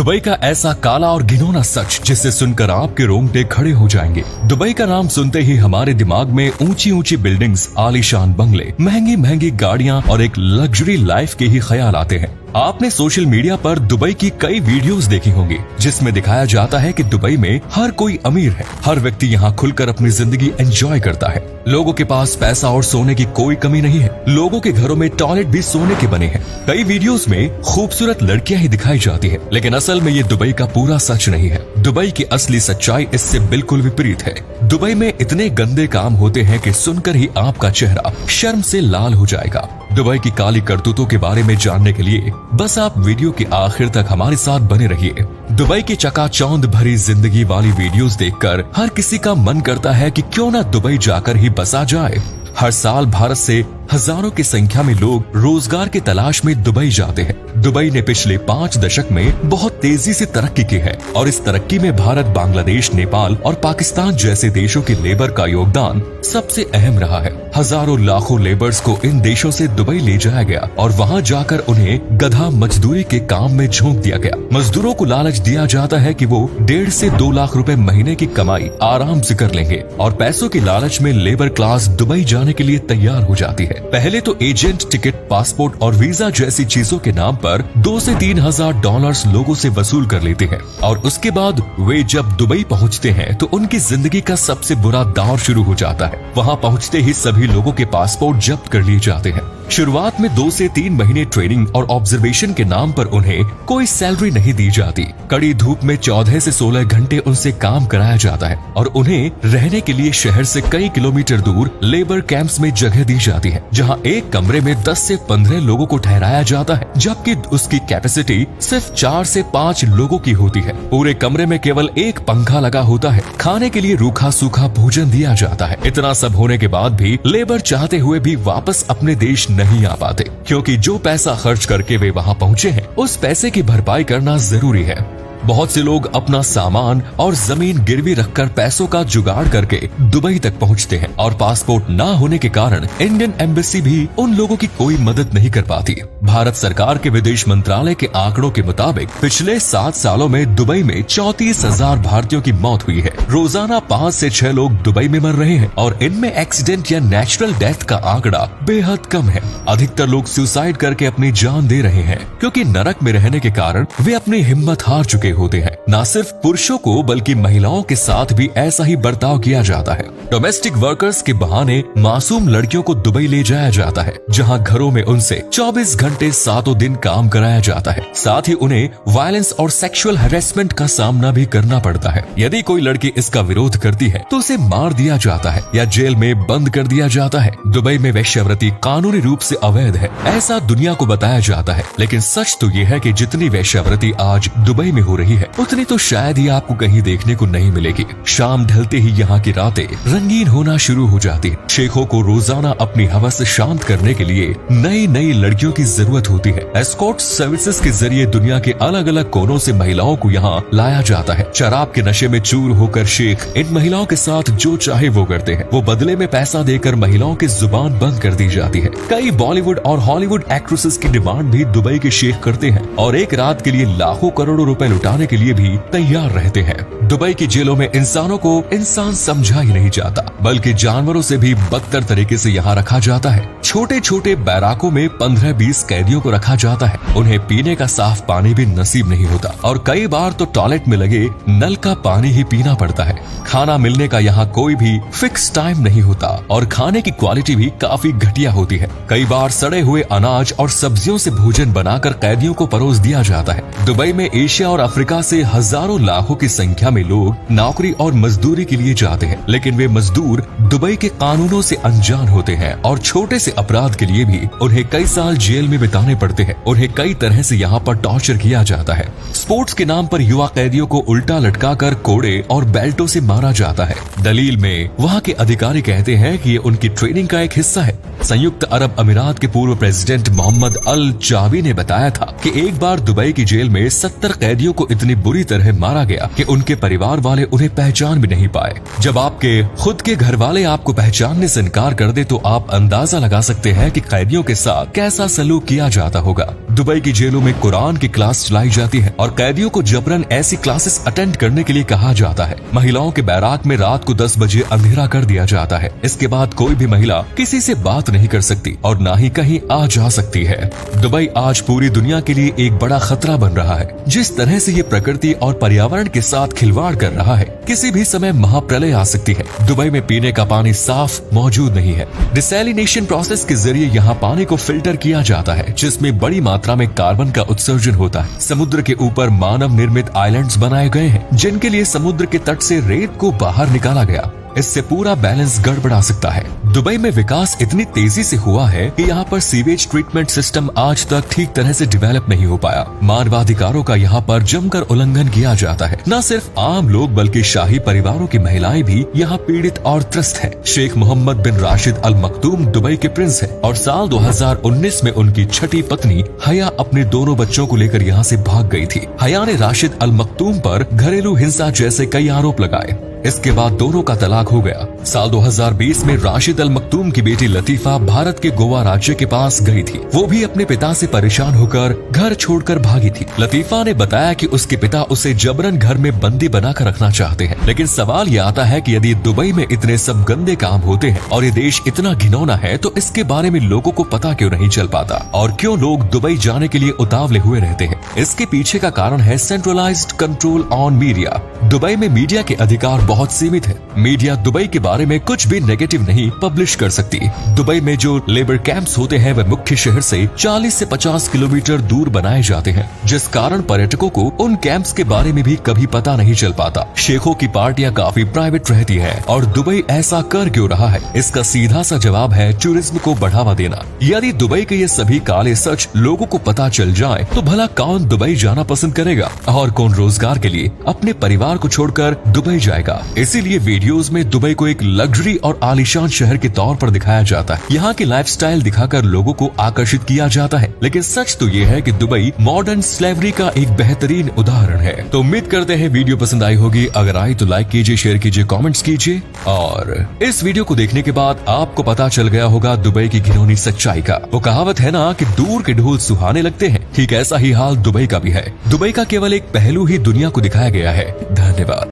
Dubai का ऐसा काला और घिनौना सच जिसे सुनकर आपके रोंगटे खड़े हो जाएंगे। दुबई का नाम सुनते ही हमारे दिमाग में ऊंची ऊंची बिल्डिंग्स, आलीशान बंगले, महंगी महंगी गाड़ियां और एक लग्जरी लाइफ के ही ख्याल आते हैं। आपने सोशल मीडिया पर दुबई की कई वीडियोस देखी होंगी जिसमें दिखाया जाता है कि दुबई में हर कोई अमीर है, हर व्यक्ति यहाँ खुलकर अपनी जिंदगी एंजॉय करता है। लोगों के पास पैसा और सोने की कोई कमी नहीं है। लोगों के घरों में टॉयलेट भी सोने के बने हैं। कई वीडियोस में खूबसूरत लड़कियां ही दिखाई जाती है, लेकिन असल में ये दुबई का पूरा सच नहीं है। दुबई की असली सच्चाई इससे बिल्कुल विपरीत है। दुबई में इतने गंदे काम होते हैं कि सुनकर ही आपका चेहरा शर्म से लाल हो जाएगा। दुबई की काली करतूतों के बारे में जानने के लिए बस आप वीडियो के आखिर तक हमारे साथ बने रहिए। दुबई की चकाचौंध भरी जिंदगी वाली वीडियोस देखकर हर किसी का मन करता है कि क्यों ना दुबई जाकर ही बसा जाए। हर साल भारत से हजारों की संख्या में लोग रोजगार की तलाश में दुबई जाते हैं। दुबई ने पिछले 5 दशक में बहुत तेजी से तरक्की की है और इस तरक्की में भारत, बांग्लादेश, नेपाल और पाकिस्तान जैसे देशों की लेबर का योगदान सबसे अहम रहा है। हजारों लाखों लेबर्स को इन देशों से दुबई ले जाया गया और वहां जाकर उन्हें गधा मजदूरी के काम में झोंक दिया गया। मजदूरों को लालच दिया जाता है कि वो 1.5 से 2 लाख रुपए महीने की कमाई आराम से कर लेंगे और पैसों की लालच में लेबर क्लास दुबई जाने के लिए तैयार हो जाती है। पहले तो एजेंट, टिकट, पासपोर्ट और वीजा जैसी चीजों के नाम पर 2 से 3 हजार डॉलर्स लोगों से वसूल कर लेते हैं और उसके बाद वे जब दुबई पहुंचते हैं तो उनकी जिंदगी का सबसे बुरा दौर शुरू हो जाता है। वहां पहुंचते ही सभी लोगों के पासपोर्ट जब्त कर लिए जाते हैं। शुरुआत में 2 से 3 महीने ट्रेनिंग और ऑब्जर्वेशन के नाम पर उन्हें कोई सैलरी नहीं दी जाती। कड़ी धूप में 14 से 16 घंटे उनसे काम कराया जाता है और उन्हें रहने के लिए शहर से कई किलोमीटर दूर लेबर कैंप्स में जगह दी जाती है, जहां एक कमरे में 10 से 15 लोगों को ठहराया जाता है, जबकि उसकी कैपेसिटी सिर्फ 4 से 5 लोगों की होती है। पूरे कमरे में केवल एक पंखा लगा होता है। खाने के लिए रूखा सूखा भोजन दिया जाता है। इतना सब होने के बाद भी लेबर चाहते हुए भी वापस अपने देश नहीं आ पाते, क्योंकि जो पैसा खर्च करके वे वहां पहुंचे हैं उस पैसे की भरपाई करना जरूरी है। बहुत से लोग अपना सामान और जमीन गिरवी रखकर पैसों का जुगाड़ करके दुबई तक पहुंचते हैं और पासपोर्ट ना होने के कारण इंडियन एम्बेसी भी उन लोगों की कोई मदद नहीं कर पाती। भारत सरकार के विदेश मंत्रालय के आंकड़ों के मुताबिक पिछले 7 सालों में दुबई में 34,000 भारतीयों की मौत हुई है। रोजाना 5 से 6 लोग दुबई में मर रहे हैं और इनमें एक्सीडेंट या नेचुरल डेथ का आंकड़ा बेहद कम है। अधिकतर लोग सुसाइड करके अपनी जान दे रहे हैं, क्योंकि नरक में रहने के कारण वे अपनी हिम्मत हार चुके होते हैं। न सिर्फ पुरुषों को बल्कि महिलाओं के साथ भी ऐसा ही बर्ताव किया जाता है। डोमेस्टिक वर्कर्स के बहाने मासूम लड़कियों को दुबई ले जाया जाता है, जहां घरों में उनसे 24 घंटे 7 दिन काम कराया जाता है। साथ ही उन्हें वायलेंस और सेक्सुअल हैरेसमेंट का सामना भी करना पड़ता है। यदि कोई लड़की इसका विरोध करती है तो उसे मार दिया जाता है या जेल में बंद कर दिया जाता है। दुबई में वेश्यावृत्ति कानूनी रूप से अवैध है, ऐसा दुनिया को बताया जाता है, लेकिन सच तो यह है कि जितनी वेश्यावृत्ति आज दुबई में हो रही है उतनी तो शायद ही आपको कहीं देखने को नहीं मिलेगी। शाम ढलते ही यहाँ की रातें रंगीन होना शुरू हो जाती है। शेखों को रोजाना अपनी हवस शांत करने के लिए नई नई लड़कियों की जरूरत होती है। एस्कॉर्ट सर्विसेज के जरिए दुनिया के अलग अलग कोनों से महिलाओं को यहाँ लाया जाता है। शराब के नशे में चूर होकर शेख इन महिलाओं के साथ जो चाहे वो करते हैं। वो बदले में पैसा देकर महिलाओं की जुबान बंद कर दी जाती है। कई बॉलीवुड और हॉलीवुड एक्ट्रेसेस की डिमांड भी दुबई के शेख करते हैं और एक रात के लिए लाखों करोड़ों रुपए लुटाने के लिए भी तैयार रहते हैं। दुबई की जेलों में इंसानों को इंसान समझा ही नहीं जाता, बल्कि जानवरों से भी बदतर तरीके से यहाँ रखा जाता है। छोटे छोटे बैराकों में 15-20 कैदियों को रखा जाता है। उन्हें पीने का साफ पानी भी नसीब नहीं होता और कई बार तो टॉयलेट में लगे नल का पानी ही पीना पड़ता है। खाना मिलने का यहाँ कोई भी फिक्स टाइम नहीं होता और खाने की क्वालिटी भी काफी घटिया होती है। कई बार सड़े हुए अनाज और सब्जियों से भोजन बनाकर कैदियों को परोस दिया जाता है। दुबई में एशिया और अफ्रीका से हजारों लाखों की संख्या में लोग नौकरी और मजदूरी के लिए जाते हैं, लेकिन वे मजदूर दुबई के कानूनों से अनजान होते हैं और छोटे से अपराध के लिए भी उन्हें कई साल जेल में बिताने पड़ते हैं। उन्हें कई तरह से यहाँ पर टॉर्चर किया जाता है। स्पोर्ट्स के नाम पर युवा कैदियों को उल्टा लटकाकर कोड़े और बेल्टों से मारा जाता है। दलील में वहाँ के अधिकारी कहते हैं कि ये उनकी ट्रेनिंग का एक हिस्सा है। संयुक्त अरब अमीरात के पूर्व प्रेसिडेंट मोहम्मद अल जाबी ने बताया था कि एक बार दुबई की जेल में 70 कैदियों को इतनी बुरी तरह मारा गया कि उनके परिवार वाले उन्हें पहचान भी नहीं पाए। जब आपके खुद के घर वाले आपको पहचानने से इनकार कर दे तो आप अंदाजा लगा सकते हैं कि कैदियों के साथ कैसा सलूक किया जाता होगा। दुबई की जेलों में कुरान की क्लास चलाई जाती है और कैदियों को जबरन ऐसी क्लासेस अटेंड करने के लिए कहा जाता है। महिलाओं के बैराक में रात को 10 बजे अंधेरा कर दिया जाता है। इसके बाद कोई भी महिला किसी से बात नहीं कर सकती और ना ही कहीं आ जा सकती है। दुबई आज पूरी दुनिया के लिए एक बड़ा खतरा बन रहा है। जिस तरह से ये प्रकृति और पर्यावरण के साथ खिलवाड़ कर रहा है, किसी भी समय महाप्रलय आ सकती है। दुबई में पीने का पानी साफ मौजूद नहीं है। डिसैलिनेशन प्रोसेस के जरिए यहाँ पानी को फिल्टर किया जाता है, जिसमें बड़ी मात्रा में कार्बन का उत्सर्जन होता है। समुद्र के ऊपर मानव निर्मित आइलैंड्स बनाए गए हैं, जिनके लिए समुद्र के तट से रेत को बाहर निकाला गया। इससे पूरा बैलेंस गड़बड़ा सकता है। दुबई में विकास इतनी तेजी से हुआ है कि यहाँ पर सीवेज ट्रीटमेंट सिस्टम आज तक ठीक तरह से डेवलप नहीं हो पाया। मानवाधिकारों का यहाँ पर जमकर उल्लंघन किया जाता है। न सिर्फ आम लोग बल्कि शाही परिवारों की महिलाएं भी यहाँ पीड़ित और त्रस्त हैं। शेख मोहम्मद बिन राशिद अल मखदूम दुबई के प्रिंस हैं और साल 2019 में उनकी छठी पत्नी हया अपने दोनों बच्चों को लेकर यहाँ से भाग गई थी। हया ने राशिद अल मखदूम पर घरेलू हिंसा जैसे कई आरोप लगाए। इसके बाद दोनों का तलाक हो गया। साल 2020 में राशिद अल मखदूम की बेटी लतीफा भारत के गोवा राज्य के पास गई थी। वो भी अपने पिता से परेशान होकर घर छोड़कर भागी थी। लतीफा ने बताया कि उसके पिता उसे जबरन घर में बंदी बनाकर रखना चाहते हैं। लेकिन सवाल ये आता है कि यदि दुबई में इतने सब गंदे काम होते हैं और ये देश इतना घिनौना है तो इसके बारे में लोगों को पता क्यों नहीं चल पाता और क्यों लोग दुबई जाने के लिए उतावले हुए रहते हैं। इसके पीछे का कारण है centralised control on media. Dubai में मीडिया के अधिकार बहुत सीमित है। मीडिया दुबई के बारे में कुछ भी नेगेटिव नहीं पब्लिश कर सकती। दुबई में जो लेबर कैंप्स होते हैं वह मुख्य शहर से 40 से 50 किलोमीटर दूर बनाए जाते हैं, जिस कारण पर्यटकों को उन कैंप्स के बारे में भी कभी पता नहीं चल पाता। शेखों की पार्टियां काफी प्राइवेट रहती हैं और दुबई ऐसा कर क्यों रहा है, इसका सीधा सा जवाब है टूरिज्म को बढ़ावा देना। यदि दुबई के ये सभी काले सच लोगों को पता चल जाए तो भला कौन दुबई जाना पसंद करेगा और कौन रोजगार के लिए अपने परिवार को छोड़कर दुबई जाएगा। इसीलिए वीडियोस में दुबई को एक लग्जरी और आलीशान शहर के तौर पर दिखाया जाता है। यहाँ की लाइफस्टाइल दिखाकर लोगों को आकर्षित किया जाता है। लेकिन सच तो ये है कि दुबई मॉडर्न स्लेवरी का एक बेहतरीन उदाहरण है। तो उम्मीद करते हैं वीडियो पसंद आई होगी। अगर आई तो लाइक कीजिए, शेयर कीजिए, कमेंट्स कीजिए और इस वीडियो को देखने के बाद आपको पता चल गया होगा दुबई की घिनौनी सच्चाई का। वो कहावत है ना कि दूर के ढोल सुहाने लगते हैं, ठीक ऐसा ही हाल दुबई का भी है। दुबई का केवल एक पहलू ही दुनिया को दिखाया गया है। धन्यवाद।